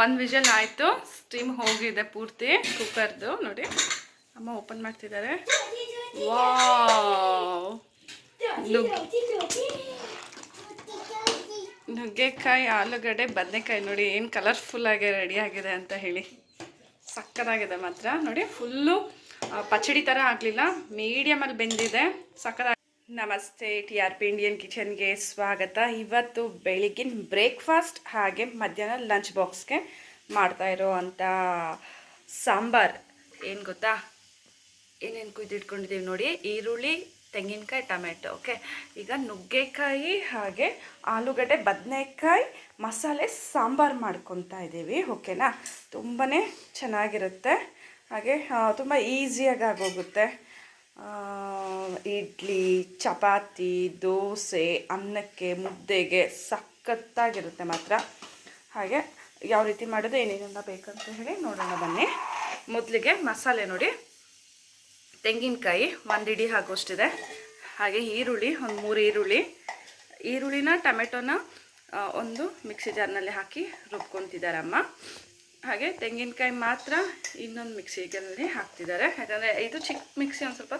ಒಂದು ವಿಷಲ್ ಆಯಿತು, ಸ್ಟೀಮ್ ಹೋಗಿದೆ ಪೂರ್ತಿ ಕುಕ್ಕರ್ದು. ನೋಡಿ ಅಮ್ಮ ಓಪನ್ ಮಾಡ್ತಿದ್ದಾರೆ. ವಾವ್, ನುಗ್ಗೆಕಾಯಿ, ಆಲೂಗಡ್ಡೆ, ಬದನೆಕಾಯಿ ನೋಡಿ ಏನು ಕಲರ್ಫುಲ್ಲಾಗಿ ರೆಡಿ ಆಗಿದೆ ಅಂತ ಹೇಳಿ. ಸಕ್ಕತ್ತಾಗಿದೆ ಮಾತ್ರ. ನೋಡಿ ಫುಲ್ಲು ಪಚಡಿ ಥರ ಆಗಲಿಲ್ಲ, ಮೀಡಿಯಮಲ್ಲಿ ಬೆಂದಿದೆ, ಸಕ್ಕತ್ತಾಗಿ. ನಮಸ್ತೆ, TRP ಇಂಡಿಯನ್ ಕಿಚನ್ಗೆ ಸ್ವಾಗತ. ಇವತ್ತು ಬೆಳಿಗ್ಗಿನ ಬ್ರೇಕ್ಫಾಸ್ಟ್ ಹಾಗೆ ಮಧ್ಯಾಹ್ನ ಲಂಚ್ ಬಾಕ್ಸ್ಗೆ ಮಾಡ್ತಾಯಿರೋ ಅಂಥ ಸಾಂಬಾರು ಏನು ಗೊತ್ತಾ, ಏನೇನು ಕುಯ್ದಿಟ್ಕೊಂಡಿದ್ದೀವಿ ನೋಡಿ. ಈರುಳ್ಳಿ, ತೆಂಗಿನಕಾಯಿ, ಟೊಮೆಟೊ. ಓಕೆ, ಈಗ ನುಗ್ಗೆಕಾಯಿ ಹಾಗೆ ಆಲೂಗಡ್ಡೆ, ಬದನೆಕಾಯಿ ಮಸಾಲೆ ಸಾಂಬಾರು ಮಾಡ್ಕೊತಾ ಇದ್ದೀವಿ. ಓಕೆನಾ, ತುಂಬಾ ಚೆನ್ನಾಗಿರುತ್ತೆ, ಹಾಗೆ ತುಂಬ ಈಸಿಯಾಗಿ ಆಗೋಗುತ್ತೆ. ಇಡ್ಲಿ, ಚಪಾತಿ, ದೋಸೆ, ಅನ್ನಕ್ಕೆ, ಮುದ್ದೆಗೆ ಸಖತ್ತಾಗಿರುತ್ತೆ ಮಾತ್ರ. ಹಾಗೆ ಯಾವ ರೀತಿ ಮಾಡೋದು, ಏನೇನೆಲ್ಲ ಬೇಕಂತ ಹೇಳಿ ನೋಡೋಣ ಬನ್ನಿ. ಮೊದಲಿಗೆ ಮಸಾಲೆ ನೋಡಿ, ತೆಂಗಿನಕಾಯಿ 1 ಇಡಿ ಆಗೋಷ್ಟಿದೆ, ಹಾಗೆ ಈರುಳ್ಳಿ ಒಂದು 3 ಈರುಳ್ಳಿನ ಟೊಮೆಟೊನ ಒಂದು ಮಿಕ್ಸಿ ಜಾರ್ನಲ್ಲಿ ಹಾಕಿ ರುಬ್ಕೊತಿದ್ದಾರೆ ಅಮ್ಮ. ಹಾಗೆ ತೆಂಗಿನಕಾಯಿ ಮಾತ್ರ ಇನ್ನೊಂದು ಮಿಕ್ಸಿಗಳಲ್ಲಿ ಹಾಕ್ತಿದ್ದಾರೆ, ಯಾಕಂದರೆ ಇದು ಚಿಕ್ಕ ಮಿಕ್ಸಿ, ಒಂದು ಸ್ವಲ್ಪ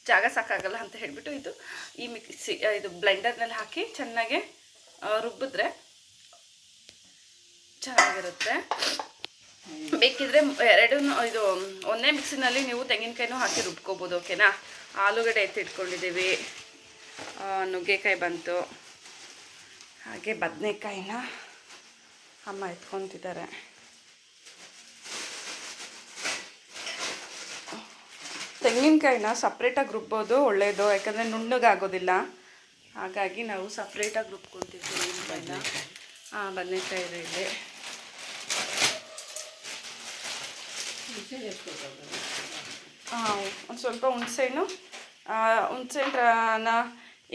ಜಾಗ ಸಾಕಾಗಲ್ಲ ಅಂತ ಹೇಳಿಬಿಟ್ಟು ಇದು ಬ್ಲೆಂಡರ್ನಲ್ಲಿ ಹಾಕಿ ಚೆನ್ನಾಗಿ ರುಬ್ಬಿದ್ರೆ ಚೆನ್ನಾಗಿರುತ್ತೆ. ಬೇಕಿದ್ರೆ ಇದು ಒಂದೇ ಮಿಕ್ಸಿನಲ್ಲಿ ನೀವು ತೆಂಗಿನಕಾಯಿನೂ ಹಾಕಿ ರುಬ್ಕೋಬೋದು. ಓಕೆನಾ, ಆಲೂಗಡ್ಡೆ ಎತ್ತಿಟ್ಕೊಂಡಿದ್ದೀವಿ, ನುಗ್ಗೆಕಾಯಿ ಬಂತು, ಹಾಗೆ ಬದನೆಕಾಯಿನ ಅಮ್ಮ ಎತ್ಕೊತಿದ್ದಾರೆ. ತೆಂಗಿನಕಾಯಿನ ಸಪ್ರೇಟಾಗಿ ರುಬ್ಬೋದು ಒಳ್ಳೆಯದು, ಯಾಕಂದರೆ ನುಣ್ಣಗಾಗೋದಿಲ್ಲ, ಹಾಗಾಗಿ ನಾವು ಸಪ್ರೇಟಾಗಿ ರುಬ್ಕೊತೀವಿ ತೆಂಗಿನಕಾಯಿನ. ಬದನೆಕಾಯಿ ಇದೆ, ಒಂದು ಸ್ವಲ್ಪ ಹುಣಸೆಹಣ್ಣು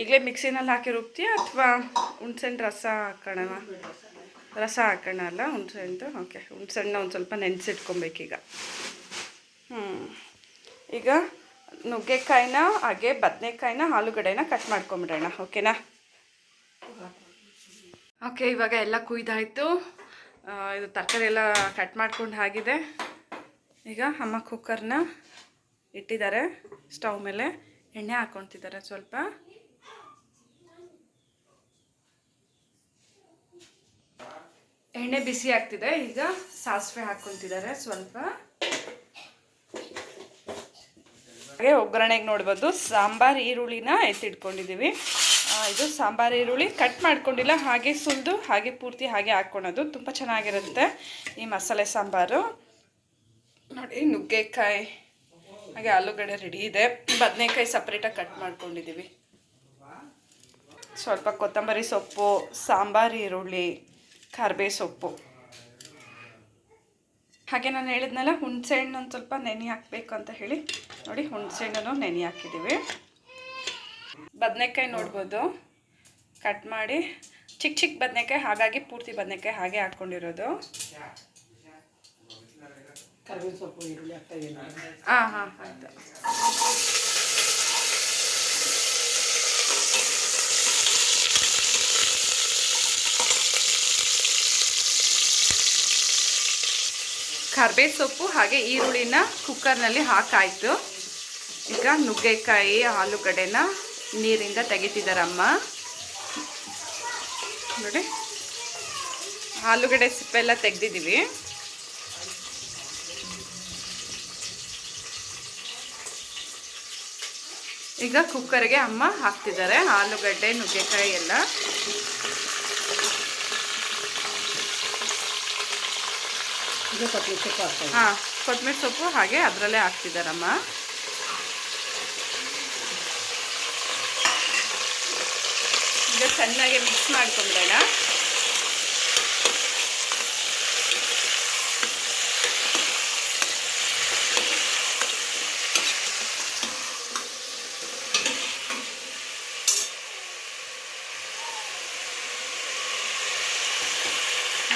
ಈಗಲೇ ಮಿಕ್ಸಿನಲ್ಲಿ ಹಾಕಿ ರುಬ್ತೀಯ ಅಥವಾ ಹುಣಸೆಹಣ್ಣು ರಸ ಹಾಕೋಣ ಅಲ್ಲ ಹುಣಸೆಹಣ್ಣು. ಓಕೆ, ಹುಣಸೆಹಣ್ಣು ಒಂದು ಸ್ವಲ್ಪ ನೆನೆಸಿಟ್ಕೊಬೇಕೀಗ. ಈಗ ನುಗ್ಗೆಕಾಯಿನ ಹಾಗೆ ಬದನೆಕಾಯಿನ ಆಲೂಗಡ್ಡೆನ ಕಟ್ ಮಾಡ್ಕೊಂಬಿಡೋಣ. ಓಕೆನಾ. ಓಕೆ, ಇವಾಗ ಎಲ್ಲ ಕುಯ್ದಾಯಿತು, ಇದು ತರಕಾರಿ ಎಲ್ಲ ಕಟ್ ಮಾಡ್ಕೊಂಡು ಆಗಿದೆ. ಈಗ ಅಮ್ಮ ಕುಕ್ಕರ್ನ ಇಟ್ಟಿದ್ದಾರೆ ಸ್ಟವ್ ಮೇಲೆ, ಎಣ್ಣೆ ಹಾಕ್ಕೊತಿದ್ದಾರೆ. ಸ್ವಲ್ಪ ಎಣ್ಣೆ ಬಿಸಿ ಆಗ್ತಿದೆ, ಈಗ ಸಾಸಿವೆ ಹಾಕ್ಕೊತಿದ್ದಾರೆ ಸ್ವಲ್ಪ. ಹಾಗೆ ಒಗ್ಗರಣೆಗೆ ನೋಡ್ಬೋದು, ಸಾಂಬಾರು ಈರುಳ್ಳಿನ ಎತ್ತಿಟ್ಕೊಂಡಿದ್ದೀವಿ. ಇದು ಸಾಂಬಾರು ಈರುಳ್ಳಿ ಕಟ್ ಮಾಡ್ಕೊಂಡಿಲ್ಲ, ಹಾಗೆ ಸುಲಿದು ಹಾಗೆ ಪೂರ್ತಿ ಹಾಗೆ ಹಾಕ್ಕೊಳೋದು, ತುಂಬ ಚೆನ್ನಾಗಿರುತ್ತೆ ಈ ಮಸಾಲೆ ಸಾಂಬಾರು. ನೋಡಿ, ನುಗ್ಗೆಕಾಯಿ ಹಾಗೆ ಆಲೂಗಡ್ಡೆ ರೆಡಿ ಇದೆ, ಬದನೆಕಾಯಿ ಸಪ್ರೇಟಾಗಿ ಕಟ್ ಮಾಡ್ಕೊಂಡಿದ್ದೀವಿ, ಸ್ವಲ್ಪ ಕೊತ್ತಂಬರಿ ಸೊಪ್ಪು, ಸಾಂಬಾರು ಈರುಳ್ಳಿ, ಕರಿಬೇವು ಸೊಪ್ಪು, ಹಾಗೆ ನಾನು ಹೇಳಿದ್ನಲ್ಲ ಹುಣಸೆಹಣ್ಣು ಒಂದು ಸ್ವಲ್ಪ ನೆನೆ ಹಾಕಬೇಕು ಅಂತ ಹೇಳಿ. ನೋಡಿ, ಹುಣಸೆಹಣ್ಣು ನೆನೆ ಹಾಕಿದ್ದೀವಿ. ಬದನೆಕಾಯಿ ನೋಡ್ಬೋದು ಕಟ್ ಮಾಡಿ, ಚಿಕ್ಕ ಚಿಕ್ಕ ಬದನೆಕಾಯಿ, ಹಾಗಾಗಿ ಪೂರ್ತಿ ಬದನೆಕಾಯಿ ಹಾಗೆ ಹಾಕ್ಕೊಂಡಿರೋದು. ಕರಿಬೇವು ಸೊಪ್ಪು, ಈರುಳ್ಳಿ ಹಾಕ್ತಾ ಇದ್ದೀನಿ. ಆಯಿತು. ಕರಿಬೇವು ಸೊಪ್ಪು ಹಾಗೆ ಈರುಳ್ಳಿನ ಕುಕ್ಕರ್ನಲ್ಲಿ ಹಾಕಾಯಿತು. ಈಗ ನುಗ್ಗೆಕಾಯಿ, ಆಲೂಗಡ್ಡೆನ ನೀರಿಂದ ತೆಗಿತಿದ್ದಾರಮ್ಮ. ನೋಡಿ, ಆಲೂಗಡ್ಡೆ ಸಿಪ್ಪೆಲ್ಲ ತೆಗೆದಿದ್ದೀವಿ. ಈಗ ಕುಕ್ಕರ್ಗೆ ಅಮ್ಮ ಹಾಕ್ತಿದ್ದಾರೆ ಆಲೂಗಡ್ಡೆ, ನುಗ್ಗೆಕಾಯಿ ಎಲ್ಲ. ಕೊತ್ತಂಬರಿ ಸೊಪ್ಪು ಹಾಗೆ ಅದರಲ್ಲೇ ಹಾಕ್ತಿದ್ದಾರಮ್ಮ. ಈಗ ಚೆನ್ನಾಗಿ ಮಿಕ್ಸ್ ಮಾಡ್ಕೊಂಬಿಡೋಣ.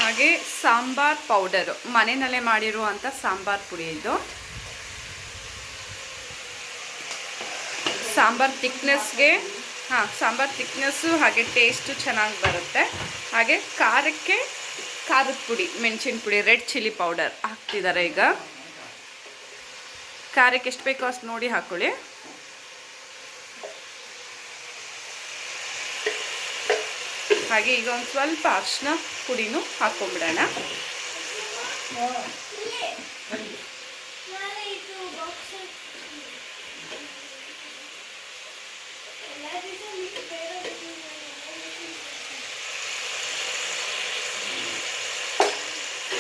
ಹಾಗೆ ಸಾಂಬಾರ್ ಪೌಡರು, ಮನೆಯಲ್ಲೇ ಮಾಡಿರುವಂಥ ಸಾಂಬಾರ್ ಪುಡಿ ಇದು. ಸಾಂಬಾರ್ ತಿಕ್ನೆಸ್ಗೆ ಸಾಂಬಾರ್ ತಿಕ್ನೆಸ್ಸು ಹಾಗೆ ಟೇಸ್ಟು ಚೆನ್ನಾಗಿ ಬರುತ್ತೆ. ಹಾಗೆ ಖಾರಕ್ಕೆ ಖಾರದ ಪುಡಿ, ಮೆಣಸಿನ ಪುಡಿ, ರೆಡ್ ಚಿಲ್ಲಿ ಪೌಡರ್ ಹಾಕ್ತಿದ್ದಾರೆ. ಈಗ ಖಾರಕ್ಕೆ ಎಷ್ಟು ಬೇಕೋ ಅಷ್ಟು ನೋಡಿ ಹಾಕ್ಕೊಳ್ಳಿ. ಹಾಗೆ ಈಗ ಒಂದು ಸ್ವಲ್ಪ ಅರಿಶಿನ ಪುಡಿನೂ ಹಾಕ್ಕೊಂಬಿಡೋಣ.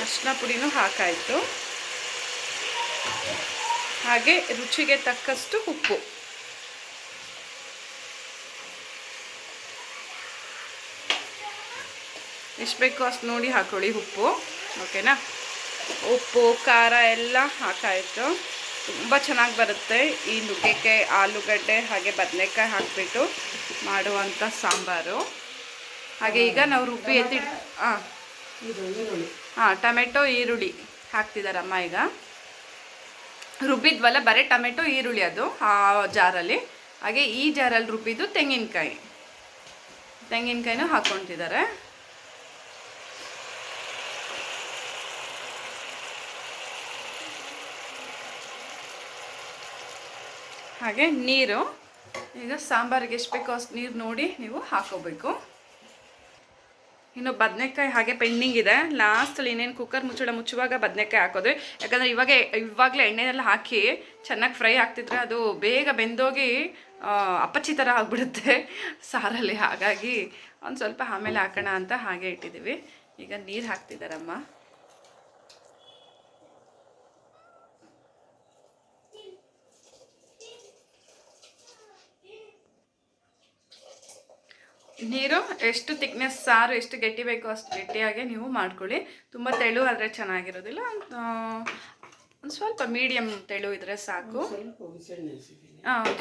ಅರಿಶಿನ ಪುಡಿನೂ ಹಾಕಾಯಿತು. ಹಾಗೆ ರುಚಿಗೆ ತಕ್ಕಷ್ಟು ಉಪ್ಪು. ಎಷ್ಟು ಬೇಕೋ ಅಷ್ಟು ನೋಡಿ ಹಾಕೊಳ್ಳಿ ಉಪ್ಪು. ಓಕೆನಾ? ಉಪ್ಪು ಖಾರ ಎಲ್ಲ ಹಾಕಾಯಿತು. ತುಂಬ ಚೆನ್ನಾಗಿ ಬರುತ್ತೆ ಈ ನುಗ್ಗೆಕಾಯಿ, ಆಲೂಗಡ್ಡೆ ಹಾಗೆ ಬದನೆಕಾಯಿ ಹಾಕಿಬಿಟ್ಟು ಮಾಡುವಂಥ ಸಾಂಬಾರು. ಹಾಗೆ ಈಗ ನಾವು ರುಬ್ಬಿ ಟೊಮೆಟೊ ಈರುಳ್ಳಿ ಹಾಕ್ತಿದ್ದಾರಮ್ಮ. ಈಗ ರುಬ್ಬಿದ್ವಲ್ಲ ಬರೀ ಟೊಮೆಟೊ ಈರುಳ್ಳಿ ಅದು ಆ ಜಾರಲ್ಲಿ. ಹಾಗೆ ಈ ಜಾರಲ್ಲಿ ರುಬ್ಬಿದ್ದು ತೆಂಗಿನಕಾಯಿನೂ ಹಾಕ್ಕೊತಿದ್ದಾರೆ. ಹಾಗೆ ನೀರು ಈಗ ಸಾಂಬಾರಿಗೆ ಎಷ್ಟು ಬೇಕೋ ಅಷ್ಟು ನೀರು ನೋಡಿ ನೀವು ಹಾಕೋಬೇಕು. ಇನ್ನು ಬದನೆಕಾಯಿ ಹಾಗೆ ಪೆಂಡಿಂಗ್ ಇದೆ. ಲಾಸ್ಟಲ್ಲಿ ಇನ್ನೇನು ಕುಕ್ಕರ್ ಮುಚ್ಚುವಾಗ ಬದನೆಕಾಯಿ ಹಾಕೋದು. ಯಾಕಂದರೆ ಇವಾಗಲೇ ಎಣ್ಣೆನೆಲ್ಲ ಹಾಕಿ ಚೆನ್ನಾಗಿ ಫ್ರೈ ಆಗ್ತಿದ್ರೆ ಅದು ಬೇಗ ಬೆಂದೋಗಿ ಅಪ್ಪಚ್ಚಿ ಥರ ಆಗಿಬಿಡುತ್ತೆ ಸಾರಲ್ಲಿ. ಹಾಗಾಗಿ ಒಂದು ಸ್ವಲ್ಪ ಆಮೇಲೆ ಹಾಕೋಣ ಅಂತ ಹಾಗೆ ಇಟ್ಟಿದ್ದೀವಿ. ಈಗ ನೀರು ಹಾಕ್ತಿದ್ದಾರಮ್ಮ. ನೀರು ಎಷ್ಟು ತಿಕ್ನೆಸ್, ಸಾರು ಎಷ್ಟು ಗಟ್ಟಿ ಬೇಕೋ ಅಷ್ಟು ಗಟ್ಟಿಯಾಗೆ ನೀವು ಮಾಡ್ಕೊಳ್ಳಿ. ತುಂಬ ತೆಳು ಆದರೆ ಚೆನ್ನಾಗಿರೋದಿಲ್ಲ. ಒಂದು ಸ್ವಲ್ಪ ಮೀಡಿಯಮ್ ತೆಳು ಇದ್ದರೆ ಸಾಕು.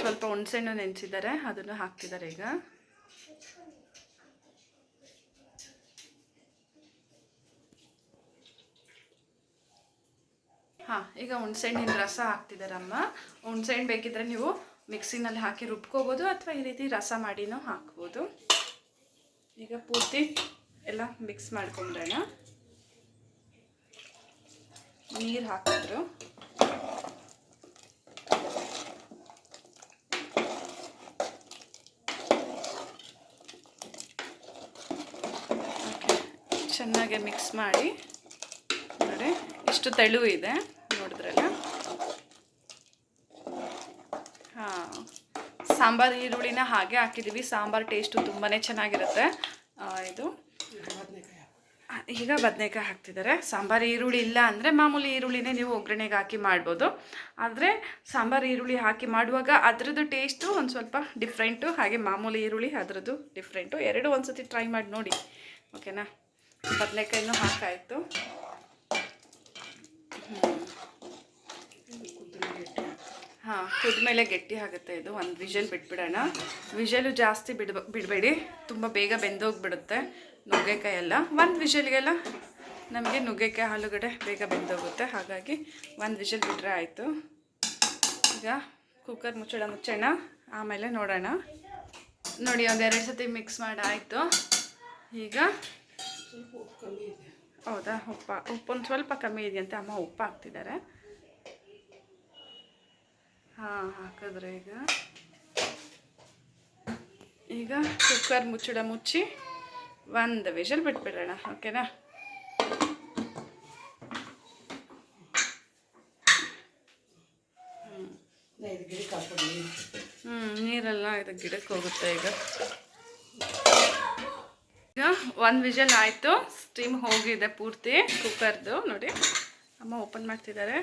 ಸ್ವಲ್ಪ ಹುಣಸೆಹಣ್ಣು ನೆನೆಸಿದ್ದಾರೆ, ಅದನ್ನು ಹಾಕ್ತಿದ್ದಾರೆ ಈಗ. ಈಗ ಹುಣಸೆಹಣ್ಣಿನ ರಸ ಹಾಕ್ತಿದ್ದಾರಮ್ಮ. ಹುಣಸೆಹಣ್ಣು ಬೇಕಿದ್ರೆ ನೀವು ಮಿಕ್ಸಿನಲ್ಲಿ ಹಾಕಿ ರುಬ್ಕೋಬೋದು ಅಥವಾ ಈ ರೀತಿ ರಸ ಮಾಡಿನೂ ಹಾಕ್ಬೋದು. ಈಗ ಪೂರ್ತಿ ಎಲ್ಲ ಮಿಕ್ಸ್ ಮಾಡ್ಕೊಂಡ್ರೆ ನೀರು ಹಾಕಿದ್ರು. ಚೆನ್ನಾಗಿ ಮಿಕ್ಸ್ ಮಾಡಿ ನೋಡಿ, ಇಷ್ಟು ತೆಳು ಇದೆ ನೋಡಿದ್ರಲ್ಲ. ಸಾಂಬಾರು ಈರುಳ್ಳಿನ ಹಾಗೆ ಹಾಕಿದ್ದೀವಿ. ಸಾಂಬಾರು ಟೇಸ್ಟು ತುಂಬಾ ಚೆನ್ನಾಗಿರುತ್ತೆ. ಇದು ಈಗ ಬದನೆಕಾಯಿ ಹಾಕ್ತಿದ್ದಾರೆ. ಸಾಂಬಾರು ಈರುಳ್ಳಿ ಇಲ್ಲ ಅಂದರೆ ಮಾಮೂಲಿ ಈರುಳ್ಳಿನೇ ನೀವು ಒಗ್ಗರಣೆಗೆ ಹಾಕಿ ಮಾಡ್ಬೋದು. ಆದರೆ ಸಾಂಬಾರು ಈರುಳ್ಳಿ ಹಾಕಿ ಮಾಡುವಾಗ ಅದರದ್ದು ಟೇಸ್ಟು ಒಂದು ಸ್ವಲ್ಪ ಡಿಫ್ರೆಂಟು, ಹಾಗೆ ಮಾಮೂಲಿ ಈರುಳ್ಳಿ ಅದರದ್ದು ಡಿಫ್ರೆಂಟು. ಎರಡು ಒಂದು ಸತಿ ಟ್ರೈ ಮಾಡಿ ನೋಡಿ. ಓಕೆನಾ? ಬದನೆಕಾಯಿನೂ ಹಾಕಾಯಿತು. ಕುದ್ಮೇಲೆ ಗಟ್ಟಿ ಆಗುತ್ತೆ ಇದು. ಒಂದು ವಿಷಲ್ ಬಿಟ್ಬಿಡೋಣ. ವಿಷಲು ಜಾಸ್ತಿ ಬಿಡಬೇಡಿ, ತುಂಬ ಬೇಗ ಬೆಂದೋಗ್ಬಿಡುತ್ತೆ ನುಗ್ಗೆಕಾಯಿ ಎಲ್ಲ. ಒಂದು ವಿಷಲ್ಗೆಲ್ಲ ನಮಗೆ ನುಗ್ಗೆಕಾಯಿ ಆಲೂಗಡ್ಡೆ ಬೇಗ ಬೆಂದೋಗುತ್ತೆ. ಹಾಗಾಗಿ ಒಂದು ವಿಷಲ್ ಬಿಟ್ಟರೆ ಆಯಿತು. ಈಗ ಕುಕ್ಕರ್ ಮುಚ್ಚೋಣ, ಆಮೇಲೆ ನೋಡೋಣ. ನೋಡಿ, ಒಂದೆರಡು ಸತಿ ಮಿಕ್ಸ್ ಮಾಡಿ ಆಯಿತು. ಈಗ ಹೌದಾ, ಉಪ್ಪೊಂದು ಸ್ವಲ್ಪ ಕಮ್ಮಿ ಇದೆಯಂತೆ, ಅಮ್ಮ ಉಪ್ಪು ಹಾಕ್ತಿದ್ದಾರೆ. ಹಾಕಿದ್ರೆ ಈಗ ಕುಕ್ಕರ್ ಮುಚ್ಚಿ ಒಂದು ವಿಷಲ್ ಬಿಟ್ಬಿಡೋಣ. ಓಕೆನಾ? ನೀರೆಲ್ಲ ಇದು ಗಿಡಕ್ಕೆ ಹೋಗುತ್ತೆ. ಈಗ ಒಂದು ವಿಷಲ್ ಆಯಿತು, ಸ್ಟೀಮ್ ಹೋಗಿದೆ ಪೂರ್ತಿ ಕುಕ್ಕರ್ದು. ನೋಡಿ, ಅಮ್ಮ ಓಪನ್ ಮಾಡ್ತಿದ್ದಾರೆ.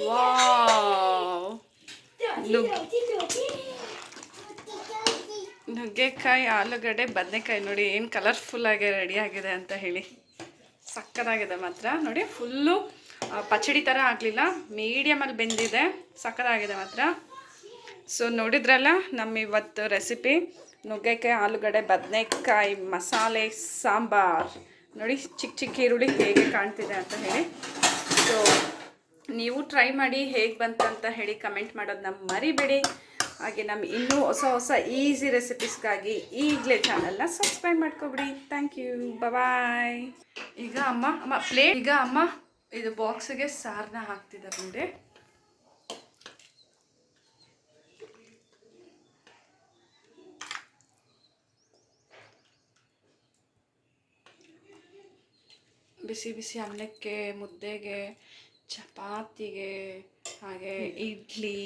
ವಾವ್, ನುಗ್ಗೆಕಾಯಿ, ಆಲೂಗಡ್ಡೆ, ಬದನೆಕಾಯಿ ನೋಡಿ ಏನು ಕಲರ್ಫುಲ್ಲಾಗಿ ರೆಡಿಯಾಗಿದೆ ಅಂತ ಹೇಳಿ. ಸಕ್ಕತ್ತಾಗಿದೆ ಮಾತ್ರ. ನೋಡಿ, ಫುಲ್ಲು ಪಚಡಿ ಥರ ಆಗಲಿಲ್ಲ, ಮೀಡಿಯಮಲ್ಲಿ ಬೆಂದಿದೆ. ಸಕ್ಕತ್ತಾಗಿದೆ ಮಾತ್ರ. ಸೊ ನೋಡಿದ್ರಲ್ಲ ನಮ್ಮ ಇವತ್ತು ರೆಸಿಪಿ, ನುಗ್ಗೆಕಾಯಿ, ಆಲೂಗಡ್ಡೆ, ಬದನೆಕಾಯಿ ಮಸಾಲೆ ಸಾಂಬಾರ್. ನೋಡಿ ಚಿಕ್ಕ ಈರುಳ್ಳಿ ಹೇಗೆ ಕಾಣ್ತಿದೆ ಅಂತ ಹೇಳಿ. ಸೊ ನೀವು ಟ್ರೈ ಮಾಡಿ ಹೇಗೆ ಬಂತು ಅಂತ ಹೇಳಿ ಕಮೆಂಟ್ ಮಾಡೋದನ್ನ ಮರಿಬೇಡಿ. ಹಾಗೆ ನಮ್ಮ ಇನ್ನೂ ಹೊಸ ಹೊಸ ಈಸಿ ರೆಸಿಪೀಸ್ಗಾಗಿ ಈಗಲೇ ಚಾನಲ್ನ ಸಬ್ಸ್ಕ್ರೈಬ್ ಮಾಡ್ಕೊಬಿಡಿ. ಥ್ಯಾಂಕ್ ಯು, ಬಾಯ್. ಈಗ ಅಮ್ಮ ಇದು ಬಾಕ್ಸಿಗೆ ಸಾರನ್ನ ಹಾಕ್ತಿದ್ದಾರೆ ನೋಡಿ. ಬಿಸಿ ಬಿಸಿ ಅನ್ನಕ್ಕೆ, ಮುದ್ದೆಗೆ, ಚಪಾತಿಗೆ, ಹಾಗೆ ಇಡ್ಲಿ,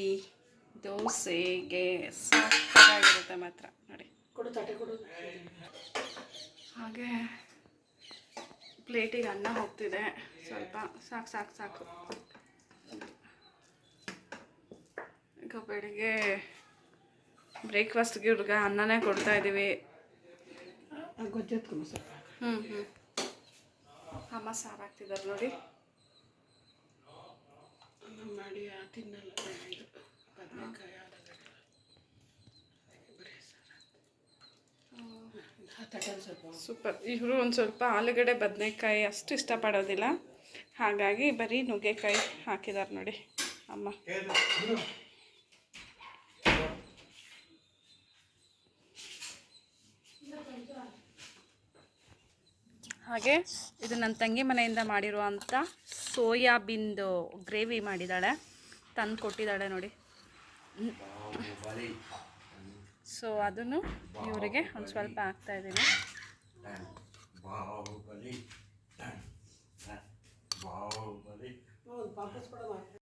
ದೋಸೆಗೆ ಸಾಕಾಗಿರುತ್ತೆ ಮಾತ್ರ ನೋಡಿ. ಹಾಗೆ ಪ್ಲೇಟಿಗೆ ಅನ್ನ ಹೋಗ್ತಿದೆ, ಸ್ವಲ್ಪ ಸಾಕು. ಈಗ ಬೆಳಿಗ್ಗೆ ಬ್ರೇಕ್ಫಾಸ್ಟ್ಗೆ ಹುಡುಗ ಅನ್ನನೇ ಕೊಡ್ತಾಯಿದ್ದೀವಿ. ಅಮ್ಮ ಸಾರು ಹಾಕ್ತಿದ್ದಾರೆ ನೋಡಿ. ಸೂಪರ್. ಇವರು ಒಂದು ಸ್ವಲ್ಪ ಆಲೂಗಡ್ಡೆ ಬದನೆಕಾಯಿ ಅಷ್ಟು ಇಷ್ಟಪಡೋದಿಲ್ಲ, ಹಾಗಾಗಿ ಬರೀ ನುಗ್ಗೆಕಾಯಿ ಹಾಕಿದ್ದಾರೆ ನೋಡಿ ಅಮ್ಮ. ಹಾಗೆ ಇದು ನನ್ನ ತಂಗಿ ಮನೆಯಿಂದ ಮಾಡಿರುವಂಥ ಸೋಯಾಬೀನ್ದು ಗ್ರೇವಿ ಮಾಡಿದ್ದಾಳೆ, ತಂದು ಕೊಟ್ಟಿದ್ದಾಳೆ ನೋಡಿ. ಸೊ ಅದನ್ನು ಇವರಿಗೆ ಒಂದು ಸ್ವಲ್ಪ ಹಾಕ್ತಾಯಿದ್ದೀನಿ.